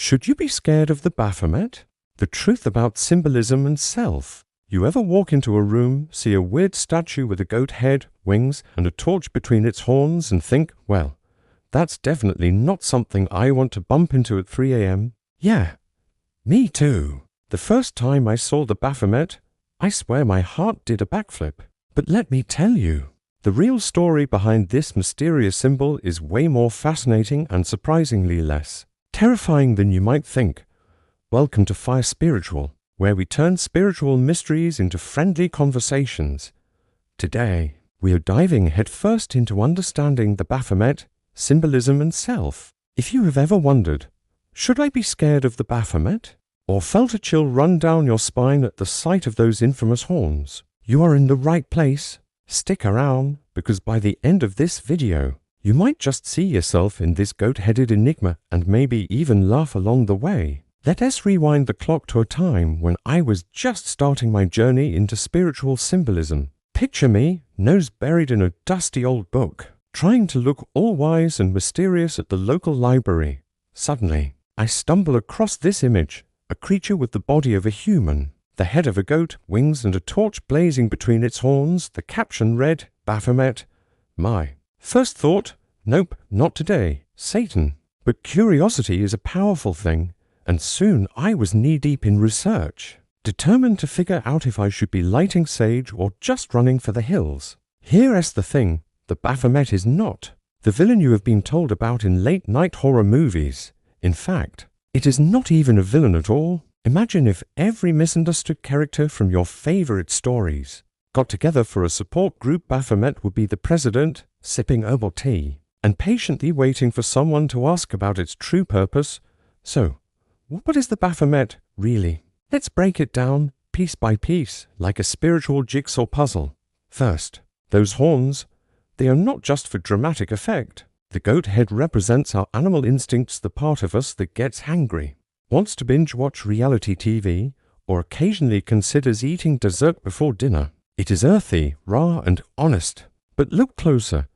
Should you be scared of the Baphomet? The truth about symbolism and self. You ever walk into a room, see a weird statue with a goat head, wings, and a torch between its horns and think, well, that's definitely not something I want to bump into at 3 a.m. Yeah, me too. The first time I saw the Baphomet, I swear my heart did a backflip. But let me tell you, the real story behind this mysterious symbol is way more fascinating and surprisingly less terrifying than you might think. Welcome to Fire Spiritual, where we turn spiritual mysteries into friendly conversations. Today, we are diving headfirst into understanding the Baphomet, symbolism and self. If you have ever wondered, should I be scared of the Baphomet? Or felt a chill run down your spine at the sight of those infamous horns, you are in the right place. Stick around, because by the end of this video, you might just see yourself in this goat-headed enigma and maybe even laugh along the way. Let us rewind the clock to a time when I was just starting my journey into spiritual symbolism. Picture me, nose buried in a dusty old book, trying to look all wise and mysterious at the local library. Suddenly, I stumble across this image, a creature with the body of a human, the head of a goat, wings and a torch blazing between its horns. The caption read, Baphomet. My first thought, nope, not today, Satan. But curiosity is a powerful thing, and soon I was knee-deep in research, determined to figure out if I should be lighting sage or just running for the hills. Here's the thing, the Baphomet is not the villain you have been told about in late-night horror movies. In fact, it is not even a villain at all. Imagine if every misunderstood character from your favorite stories got together for a support group. Baphomet would be the president, sipping herbal tea, and patiently waiting for someone to ask about its true purpose. So, what is the Baphomet, really? Let's break it down, piece by piece, like a spiritual jigsaw puzzle. First, those horns, they are not just for dramatic effect. The goat head represents our animal instincts, the part of us that gets hangry, wants to binge-watch reality TV, or occasionally considers eating dessert before dinner. It is earthy, raw, and honest. But look closer.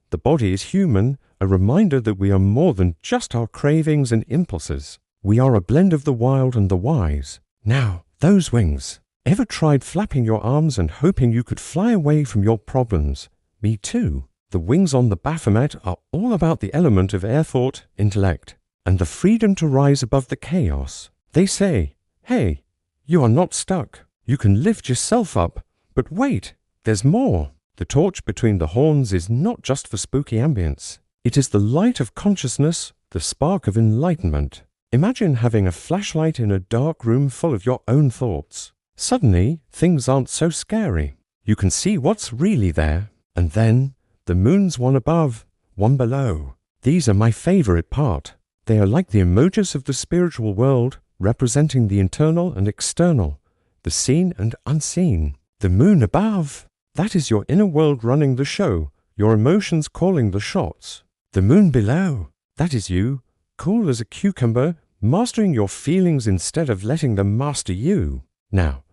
The body is human, a reminder that we are more than just our cravings and impulses. We are a blend of the wild and the wise. Now, those wings. Ever tried flapping your arms and hoping you could fly away from your problems? Me too. The wings on the Baphomet are all about the element of air thought, intellect, and the freedom to rise above the chaos. They say, hey, you are not stuck. You can lift yourself up. But wait, there's more. The torch between the horns is not just for spooky ambience. It is the light of consciousness, the spark of enlightenment. Imagine having a flashlight in a dark room full of your own thoughts. Suddenly, things aren't so scary. You can see what's really there. And then, the moon's one above, one below. These are my favorite part. They are like the emojis of the spiritual world, representing the internal and external, the seen and unseen. The moon above, that is your inner world running the show, your emotions calling the shots. The moon below, that is you, cool as a cucumber, mastering your feelings instead of letting them master you. Now,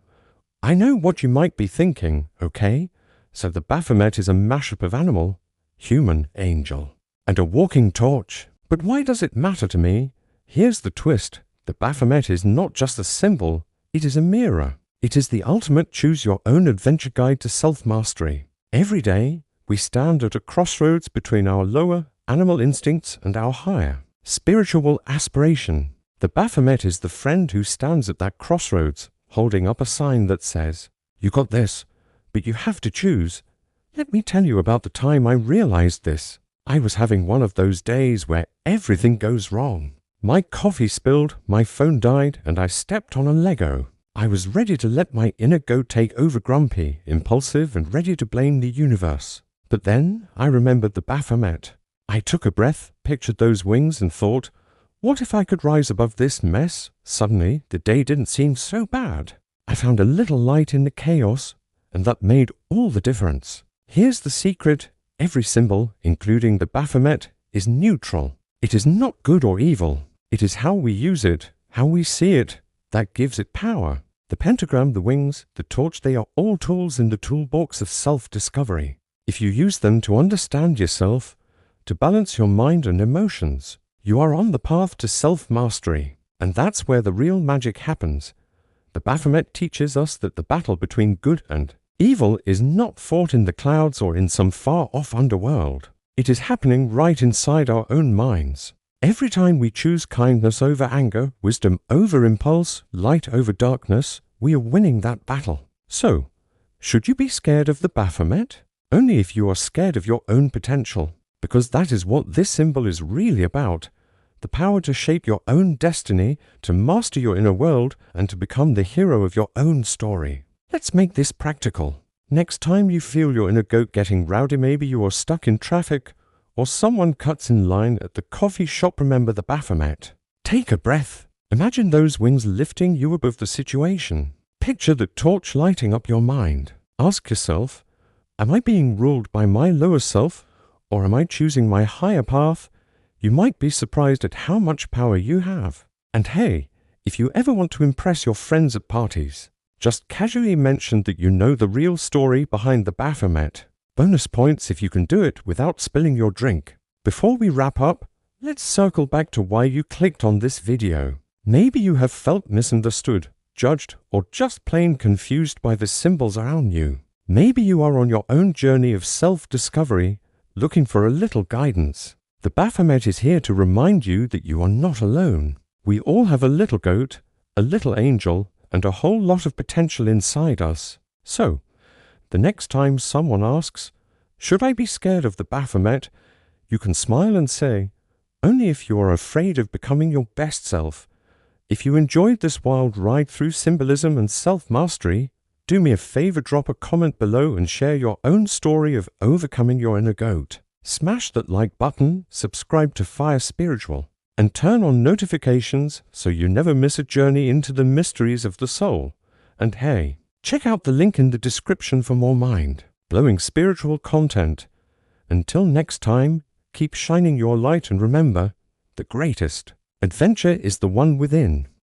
I know what you might be thinking, okay? So the Baphomet is a mashup of animal, human, angel, and a walking torch. But why does it matter to me? Here's the twist. The Baphomet is not just a symbol, it is a mirror. It is the ultimate choose-your-own-adventure guide to self-mastery. Every day, we stand at a crossroads between our lower animal instincts and our higher spiritual aspiration. The Baphomet is the friend who stands at that crossroads, holding up a sign that says, you got this, but you have to choose. Let me tell you about the time I realized this. I was having one of those days where everything goes wrong. My coffee spilled, my phone died, and I stepped on a Lego. I was ready to let my inner goat take over, grumpy, impulsive, and ready to blame the universe. But then I remembered the Baphomet. I took a breath, pictured those wings, and thought, what if I could rise above this mess? Suddenly, the day didn't seem so bad. I found a little light in the chaos, and that made all the difference. Here's the secret. Every symbol, including the Baphomet, is neutral. It is not good or evil. It is how we use it, how we see it, that gives it power. The pentagram, the wings, the torch, they are all tools in the toolbox of self-discovery. If you use them to understand yourself, to balance your mind and emotions, you are on the path to self-mastery. And that's where the real magic happens. The Baphomet teaches us that the battle between good and evil is not fought in the clouds or in some far-off underworld. It is happening right inside our own minds. Every time we choose kindness over anger, wisdom over impulse, light over darkness, we are winning that battle. So, should you be scared of the Baphomet? Only if you are scared of your own potential, because that is what this symbol is really about. The power to shape your own destiny, to master your inner world, and to become the hero of your own story. Let's make this practical. Next time you feel your inner goat getting rowdy, maybe you are stuck in traffic, or someone cuts in line at the coffee shop, remember the Baphomet. Take a breath. Imagine those wings lifting you above the situation. Picture the torch lighting up your mind. Ask yourself, am I being ruled by my lower self, or am I choosing my higher path? You might be surprised at how much power you have. And hey, if you ever want to impress your friends at parties, just casually mention that you know the real story behind the Baphomet. Bonus points if you can do it without spilling your drink. Before we wrap up, let's circle back to why you clicked on this video. Maybe you have felt misunderstood, judged, or just plain confused by the symbols around you. Maybe you are on your own journey of self-discovery, looking for a little guidance. The Baphomet is here to remind you that you are not alone. We all have a little goat, a little angel, and a whole lot of potential inside us. So, the next time someone asks, should I be scared of the Baphomet? You can smile and say, only if you are afraid of becoming your best self. If you enjoyed this wild ride through symbolism and self-mastery, do me a favor, drop a comment below and share your own story of overcoming your inner goat. Smash that like button, subscribe to Fire Spiritual, and turn on notifications so you never miss a journey into the mysteries of the soul. And hey, check out the link in the description for more mind-blowing spiritual content. Until next time, keep shining your light and remember, the greatest adventure is the one within.